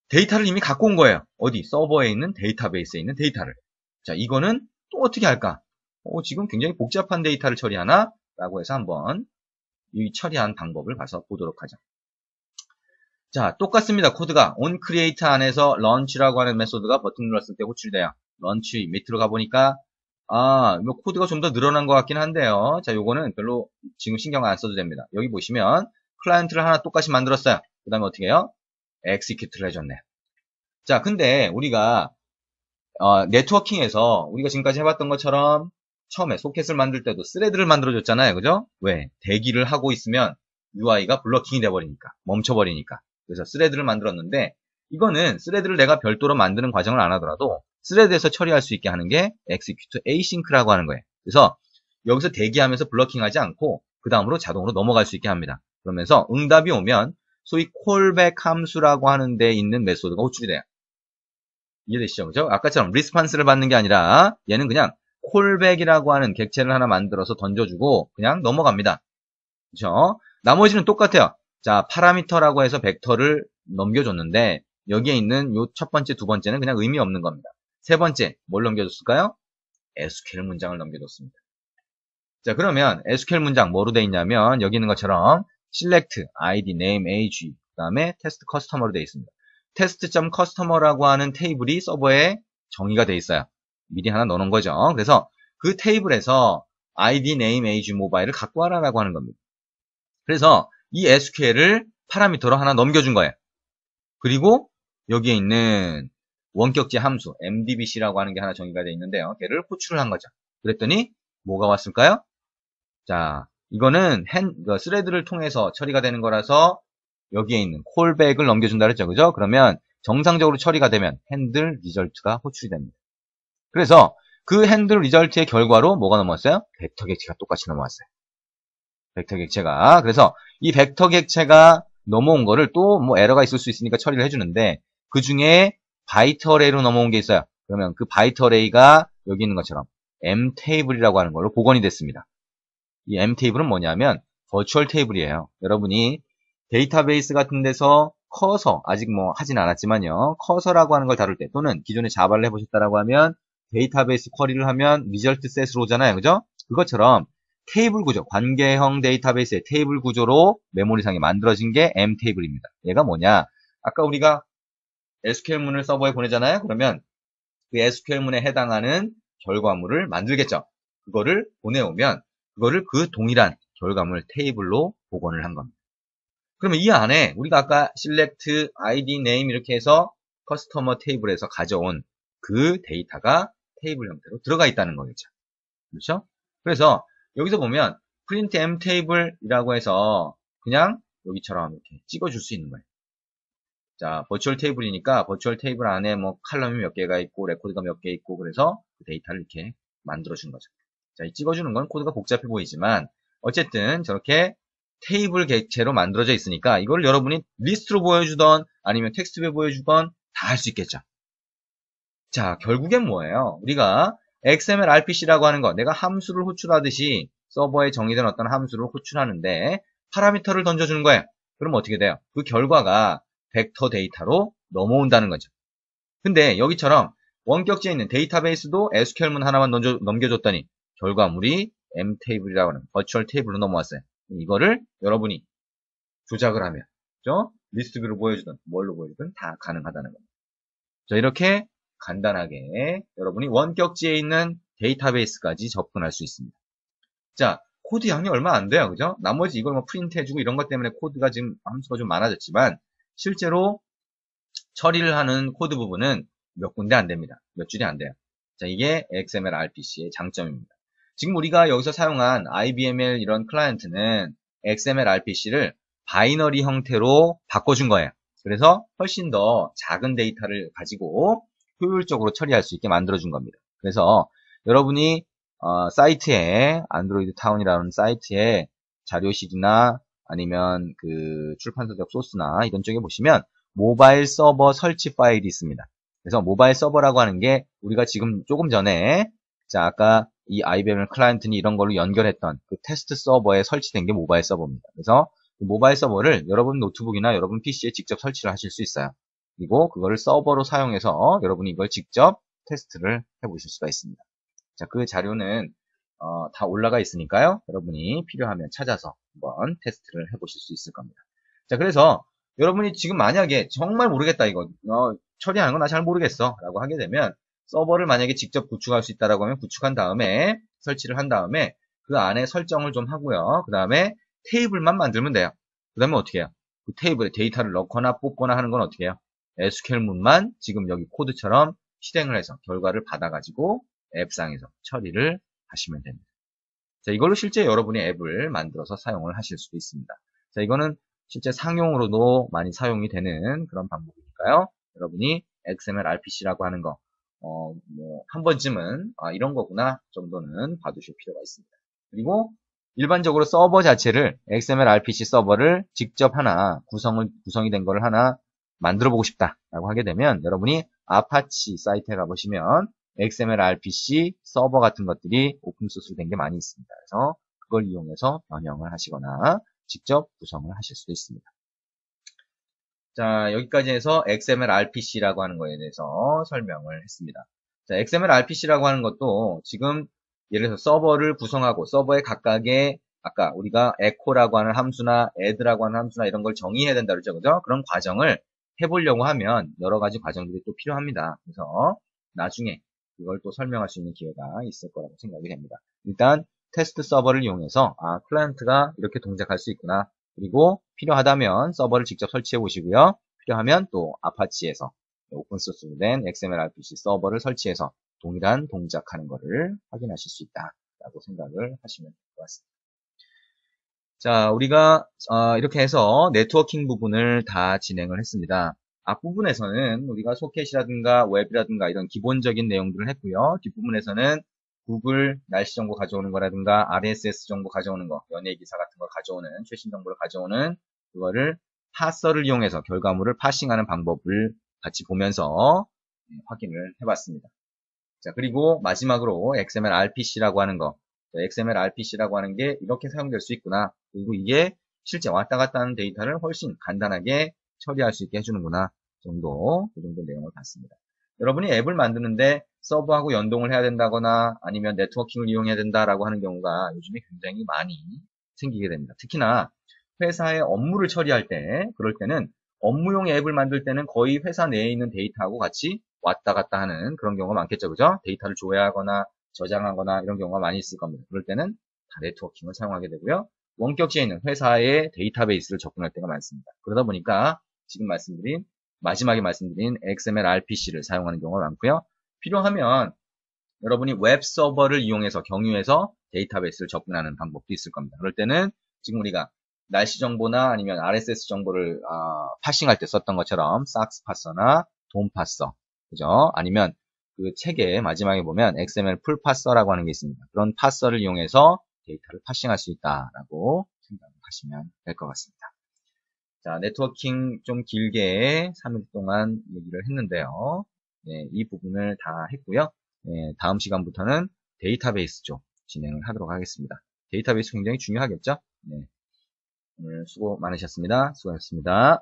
데이터를 이미 갖고 온 거예요. 어디? 서버에 있는 데이터베이스에 있는 데이터를. 자, 이거는 또 어떻게 할까? 지금 굉장히 복잡한 데이터를 처리하나? 라고 해서 한번 이 처리한 방법을 봐서 보도록 하죠. 자, 똑같습니다. 코드가 onCreate 안에서 launch라고 하는 메소드가 버튼 눌렀을 때 호출돼요. launch 밑으로 가보니까 이거 코드가 좀 더 늘어난 것 같긴 한데요. 자, 요거는 별로 지금 신경 안 써도 됩니다. 여기 보시면 클라이언트를 하나 똑같이 만들었어요. 그 다음에 어떻게 해요? execute를 해줬네요. 자, 근데 우리가 네트워킹에서 우리가 지금까지 해봤던 것처럼 처음에 소켓을 만들 때도 스레드를 만들어줬잖아요. 그죠? 왜? 대기를 하고 있으면 UI가 블러킹이 돼버리니까, 멈춰버리니까. 그래서 스레드를 만들었는데 이거는 스레드를 내가 별도로 만드는 과정을 안 하더라도 스레드에서 처리할 수 있게 하는 게 execute async라고 하는 거예요. 그래서 여기서 대기하면서 블러킹하지 않고 그 다음으로 자동으로 넘어갈 수 있게 합니다. 그러면서 응답이 오면 소위 callback 함수라고 하는 데 있는 메소드가 호출이 돼요. 이해되시죠? 그죠? 아까처럼 리스판스를 받는 게 아니라 얘는 그냥 callback이라고 하는 객체를 하나 만들어서 던져주고 그냥 넘어갑니다. 그죠? 나머지는 똑같아요. 자, 파라미터라고 해서 벡터를 넘겨줬는데 여기에 있는 요 첫 번째, 두 번째는 그냥 의미 없는 겁니다. 세 번째, 뭘 넘겨줬을까요? SQL 문장을 넘겨줬습니다. 자, 그러면 SQL 문장 뭐로 돼 있냐면 여기 있는 것처럼 select, id, name, age, 그 다음에 test customer로 돼 있습니다. test.customer라고 하는 테이블이 서버에 정의가 돼 있어요. 미리 하나 넣어놓은 거죠. 그래서 그 테이블에서 id, name, age, mobile을 갖고 와라라고 하는 겁니다. 그래서 이 SQL을 파라미터로 하나 넘겨준 거예요. 그리고 여기에 있는 원격지 함수 mdbc라고 하는 게 하나 정의가 되어 있는데요. 걔를 호출을 한 거죠. 그랬더니 뭐가 왔을까요? 자, 이거는 스레드를 통해서 처리가 되는 거라서 여기에 있는 콜백을 넘겨준다 그랬죠. 그죠? 그러면 정상적으로 처리가 되면 핸들 리절트가 호출이 됩니다. 그래서 그 핸들 리절트의 결과로 뭐가 넘어왔어요? 벡터 객체가 똑같이 넘어왔어요. 벡터 객체가. 그래서 이 벡터 객체가 넘어온 거를 또 뭐 에러가 있을 수 있으니까 처리를 해주는데 그 중에 바이트 어레이로 넘어온 게 있어요. 그러면 그 바이트 어레이가 여기 있는 것처럼 M 테이블이라고 하는 걸로 복원이 됐습니다. 이 M 테이블은 뭐냐면 버추얼 테이블이에요. 여러분이 데이터베이스 같은 데서 커서, 아직 뭐 하진 않았지만요. 커서라고 하는 걸 다룰 때, 또는 기존에 자바를 해보셨다라고 하면 데이터베이스 쿼리를 하면 리절트 셋으로 오잖아요. 그죠? 그것처럼 테이블 구조, 관계형 데이터베이스의 테이블 구조로 메모리상에 만들어진 게 M 테이블입니다. 얘가 뭐냐? 아까 우리가 SQL문을 서버에 보내잖아요. 그러면 그 SQL문에 해당하는 결과물을 만들겠죠. 그거를 보내오면 그거를 그 동일한 결과물 테이블로 복원을 한 겁니다. 그러면 이 안에 우리가 아까 select id name 이렇게 해서 커스터머 테이블에서 가져온 그 데이터가 테이블 형태로 들어가 있다는 거겠죠. 그렇죠? 그래서 여기서 보면 print m table이라고 해서 그냥 여기처럼 이렇게 찍어줄 수 있는 거예요. 자, 버추얼 테이블이니까 버추얼 테이블 안에 뭐 칼럼이 몇 개가 있고 레코드가 몇 개 있고 그래서 그 데이터를 이렇게 만들어준 거죠. 자, 이 찍어주는 건 코드가 복잡해 보이지만 어쨌든 저렇게 테이블 객체로 만들어져 있으니까 이걸 여러분이 리스트로 보여주던 아니면 텍스트에 보여주건 다 할 수 있겠죠. 자, 결국엔 뭐예요? 우리가 XML RPC라고 하는 거, 내가 함수를 호출하듯이 서버에 정의된 어떤 함수를 호출하는데 파라미터를 던져주는 거예요. 그럼 어떻게 돼요? 그 결과가 벡터 데이터로 넘어온다는 거죠. 근데 여기처럼 원격지에 있는 데이터베이스도 SQL문 하나만 넘겨줬더니 결과물이 M 테이블이라고 하는 버추얼 테이블로 넘어왔어요. 이거를 여러분이 조작을 하면, 그죠? 리스트뷰로 보여주든 뭘로 보여주든 다 가능하다는 겁니다. 자, 이렇게 간단하게 여러분이 원격지에 있는 데이터베이스까지 접근할 수 있습니다. 자, 코드 양이 얼마 안 돼요. 그죠? 나머지 이걸 뭐 프린트 해주고 이런 것 때문에 코드가 지금 함수가 좀 많아졌지만 실제로 처리를 하는 코드 부분은 몇 군데 안 됩니다. 몇 줄이 안 돼요. 자, 이게 XML RPC의 장점입니다. 지금 우리가 여기서 사용한 IBML 이런 클라이언트는 XML RPC를 바이너리 형태로 바꿔준 거예요. 그래서 훨씬 더 작은 데이터를 가지고 효율적으로 처리할 수 있게 만들어준 겁니다. 그래서 여러분이 사이트에 안드로이드 타운이라는 사이트에 자료실이나 아니면 그 출판사적 소스나 이런 쪽에 보시면 모바일 서버 설치 파일이 있습니다. 그래서 모바일 서버라고 하는 게 우리가 지금 조금 전에 자 아까 이 IBM 클라이언트니 이런 걸로 연결했던 그 테스트 서버에 설치된 게 모바일 서버입니다. 그래서 그 모바일 서버를 여러분 노트북이나 여러분 PC에 직접 설치를 하실 수 있어요. 그리고 그거를 서버로 사용해서 여러분이 이걸 직접 테스트를 해보실 수가 있습니다. 자, 그 자료는 다 올라가 있으니까요. 여러분이 필요하면 찾아서 한번 테스트를 해보실 수 있을 겁니다. 자, 그래서 여러분이 지금 만약에 정말 모르겠다 이거 처리하는 거 나 잘 모르겠어 라고 하게 되면 서버를 만약에 직접 구축할 수 있다라고 하면 구축한 다음에 설치를 한 다음에 그 안에 설정을 좀 하고요. 그 다음에 테이블만 만들면 돼요. 그 다음에 어떻게 해요? 그 테이블에 데이터를 넣거나 뽑거나 하는 건 어떻게 해요? SQL문만 지금 여기 코드처럼 실행을 해서 결과를 받아가지고 앱상에서 처리를 하시면 됩니다. 자, 이걸로 실제 여러분이 앱을 만들어서 사용을 하실 수도 있습니다. 자, 이거는 실제 상용으로도 많이 사용이 되는 그런 방법이니까요. 여러분이 XML RPC라고 하는 거, 한 번쯤은, 이런 거구나 정도는 봐두실 필요가 있습니다. 그리고 일반적으로 서버 자체를, XML RPC 서버를 직접 하나, 구성이 된 거를 하나 만들어 보고 싶다라고 하게 되면, 여러분이 아파치 사이트에 가보시면, XML RPC 서버 같은 것들이 오픈소스로 된 게 많이 있습니다. 그래서 그걸 이용해서 변형을 하시거나 직접 구성을 하실 수도 있습니다. 자, 여기까지 해서 XML RPC라고 하는 거에 대해서 설명을 했습니다. 자, XML RPC라고 하는 것도 지금 예를 들어서 서버를 구성하고 서버의 각각의 아까 우리가 echo라고 하는 함수나 add라고 하는 함수나 이런 걸 정의해야 된다 그랬죠. 그죠? 그런 과정을 해보려고 하면 여러 가지 과정들이 또 필요합니다. 그래서 나중에 그걸 또 설명할 수 있는 기회가 있을 거라고 생각이 됩니다. 일단 테스트 서버를 이용해서 클라이언트가 이렇게 동작할 수 있구나. 그리고 필요하다면 서버를 직접 설치해 보시고요. 필요하면 또 아파치에서 오픈소스로 된 XML RPC 서버를 설치해서 동일한 동작하는 것을 확인하실 수 있다라고 생각을 하시면 될 것 같습니다. 자, 우리가 이렇게 해서 네트워킹 부분을 다 진행을 했습니다. 앞부분에서는 우리가 소켓이라든가 웹이라든가 이런 기본적인 내용들을 했고요. 뒷부분에서는 구글 날씨 정보 가져오는 거라든가 RSS 정보 가져오는 거, 연예 기사 같은 거 가져오는 최신 정보를 가져오는 그거를 파서를 이용해서 결과물을 파싱하는 방법을 같이 보면서 확인을 해봤습니다. 자, 그리고 마지막으로 XML RPC라고 하는 거. XML RPC라고 하는 게 이렇게 사용될 수 있구나. 그리고 이게 실제 왔다 갔다 하는 데이터를 훨씬 간단하게 처리할 수 있게 해주는구나. 그 정도 내용을 봤습니다. 여러분이 앱을 만드는데 서버하고 연동을 해야 된다거나 아니면 네트워킹을 이용해야 된다라고 하는 경우가 요즘에 굉장히 많이 생기게 됩니다. 특히나 회사의 업무를 처리할 때, 그럴 때는 업무용 앱을 만들 때는 거의 회사 내에 있는 데이터하고 같이 왔다 갔다 하는 그런 경우가 많겠죠. 그죠? 데이터를 조회하거나 저장하거나 이런 경우가 많이 있을 겁니다. 그럴 때는 다 네트워킹을 사용하게 되고요. 원격지에 있는 회사의 데이터베이스를 접근할 때가 많습니다. 그러다 보니까 지금 마지막에 말씀드린 XML RPC를 사용하는 경우가 많고요. 필요하면 여러분이 웹 서버를 이용해서 경유해서 데이터베이스를 접근하는 방법도 있을 겁니다. 그럴 때는 지금 우리가 날씨 정보나 아니면 RSS 정보를 파싱할 때 썼던 것처럼 삭스 파서나 돔 파서, 그죠? 아니면 그 책의 마지막에 보면 XML 풀 파서라고 하는 게 있습니다. 그런 파서를 이용해서 데이터를 파싱할 수 있다라고 생각하시면 될 것 같습니다. 자, 네트워킹 좀 길게 3일 동안 얘기를 했는데요. 네, 이 부분을 다 했고요. 네, 다음 시간부터는 데이터베이스 쪽 진행을 하도록 하겠습니다. 데이터베이스 굉장히 중요하겠죠? 네, 오늘 수고 많으셨습니다. 수고하셨습니다.